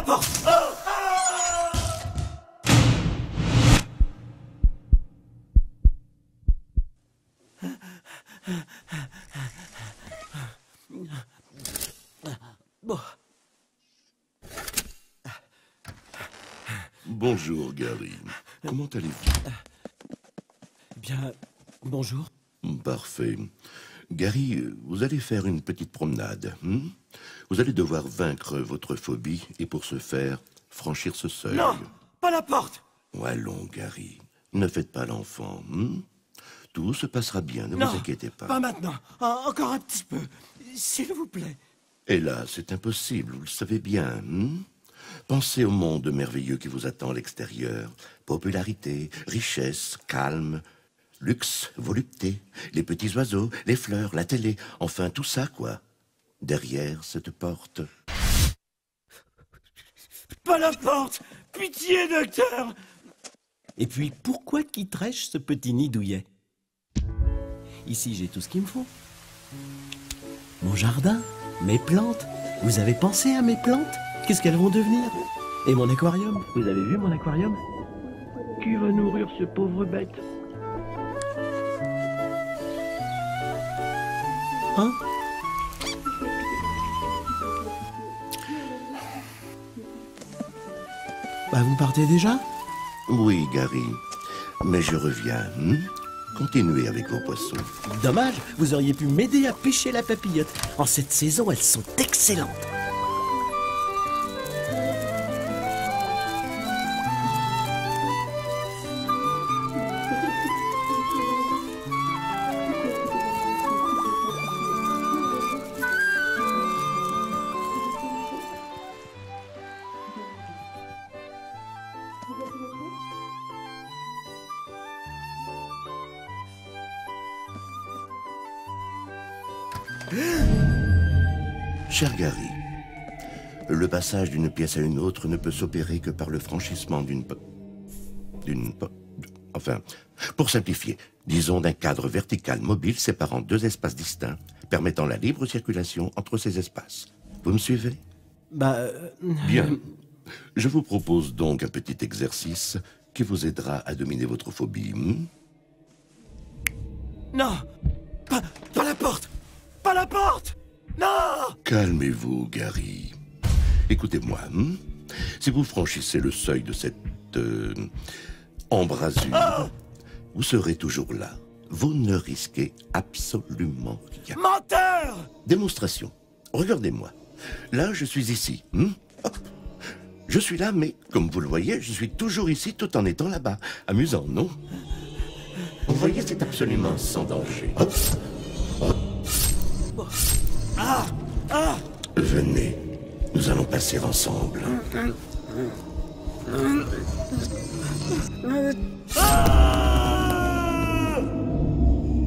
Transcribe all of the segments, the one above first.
porte. Bon. Bonjour, Gary. Comment allez-vous? Bien, bonjour. Parfait. Gary, vous allez faire une petite promenade. Vous allez devoir vaincre votre phobie et pour ce faire, franchir ce seuil. Non, pas la porte. Allons, Gary. Ne faites pas l'enfant. Tout se passera bien, ne Non, vous inquiétez pas. Pas maintenant. Encore un petit peu. S'il vous plaît. Et là, c'est impossible, vous le savez bien. Pensez au monde merveilleux qui vous attend à l'extérieur. Popularité, richesse, calme, luxe, volupté, les petits oiseaux, les fleurs, la télé, enfin tout ça, quoi. Derrière cette porte. Pas la porte. Pitié, docteur. Et puis, pourquoi quitterais-je ce petit nid douillet? Ici, j'ai tout ce qu'il me faut. Mon jardin, mes plantes. Vous avez pensé à mes plantes? Qu'est-ce qu'elles vont devenir? Et mon aquarium? Vous avez vu mon aquarium? Qui va nourrir ce pauvre bête? Hein? Bah, vous partez déjà? Oui, Gary, mais je reviens. Continuez avec vos poissons. Dommage, vous auriez pu m'aider à pêcher la papillote. En cette saison, elles sont excellentes. Cher Gary, le passage d'une pièce à une autre ne peut s'opérer que par le franchissement enfin, pour simplifier, disons d'un cadre vertical mobile séparant deux espaces distincts, permettant la libre circulation entre ces espaces. Vous me suivez? Bien. Je vous propose donc un petit exercice qui vous aidera à dominer votre phobie. Non. Pas la porte. Pas la porte. Non! Calmez-vous, Gary. Écoutez-moi. Si vous franchissez le seuil de cette embrasure, vous serez toujours là. Vous ne risquez absolument rien. Menteur! Démonstration. Regardez-moi. Là, je suis ici. Hop. Je suis là, mais comme vous le voyez, je suis toujours ici tout en étant là-bas. Amusant, non? Vous voyez, c'est absolument sans danger. Hop. Hop. Venez, nous allons passer ensemble.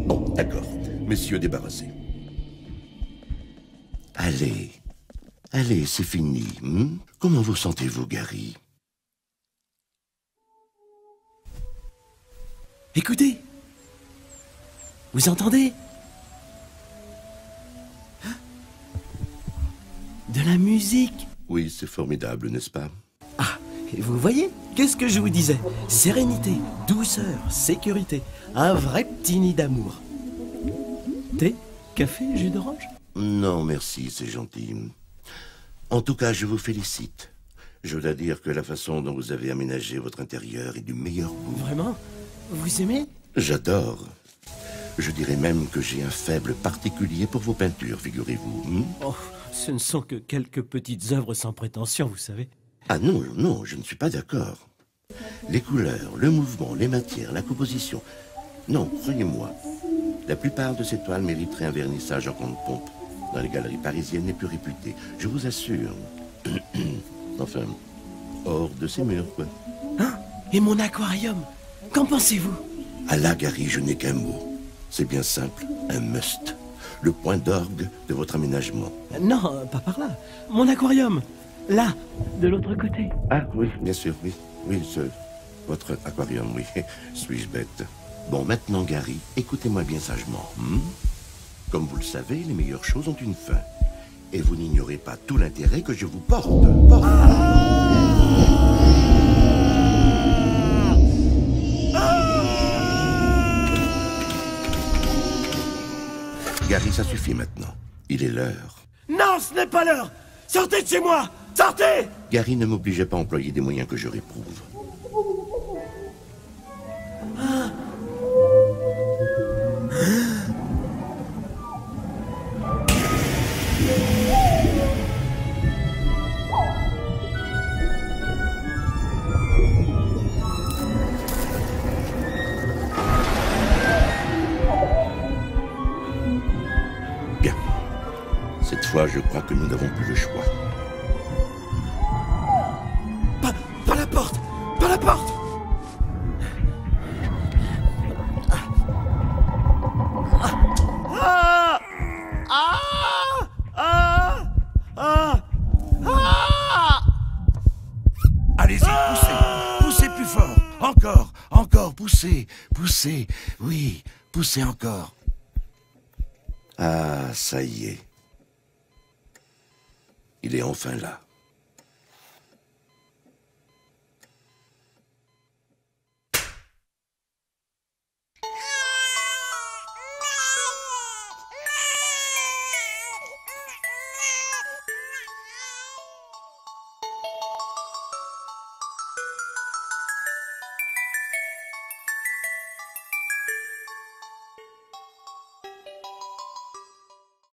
Bon, d'accord. Messieurs, débarrassés. Allez, allez, c'est fini. Comment vous sentez-vous, Gary? Écoutez. Vous entendez? De la musique. Oui, c'est formidable, n'est-ce pas? Ah, et vous voyez? Qu'est-ce que je vous disais? Sérénité, douceur, sécurité. Un vrai petit nid d'amour. Thé? Café? Jus d'orange? Non, merci, c'est gentil. En tout cas, je vous félicite. Je dois dire que la façon dont vous avez aménagé votre intérieur est du meilleur goût. Vraiment? Vous aimez? J'adore. Je dirais même que j'ai un faible particulier pour vos peintures, figurez-vous. Oh, ce ne sont que quelques petites œuvres sans prétention, vous savez. Ah non, non, je ne suis pas d'accord. Les couleurs, le mouvement, les matières, la composition. Non, croyez-moi, la plupart de ces toiles mériteraient un vernissage en grande pompe dans les galeries parisiennes les plus réputées. Je vous assure. Enfin, hors de ces murs, quoi. Hein? Et mon aquarium? Qu'en pensez-vous? À la Gary, je n'ai qu'un mot. C'est bien simple, un must. Le point d'orgue de votre aménagement. Non, pas par là. Mon aquarium. Là, de l'autre côté. Ah oui, bien sûr, oui. Oui, votre aquarium, oui. Suis-je bête? Bon, maintenant, Gary, écoutez-moi bien sagement. Comme vous le savez, les meilleures choses ont une fin. Et vous n'ignorez pas tout l'intérêt que je vous porte. Gary, ça suffit maintenant. Il est l'heure. Non, ce n'est pas l'heure! Sortez de chez moi! Sortez! Gary, ne m'obligez pas à employer des moyens que je réprouve. Bien. Cette fois, je crois que nous n'avons plus le choix. Pas la porte! Pas la porte! Ah! Ah! Ah! Ah! Ah! Allez-y, poussez. Poussez plus fort. Encore, encore, poussez. Poussez. Oui, poussez encore. Ah, ça y est. Il est enfin là.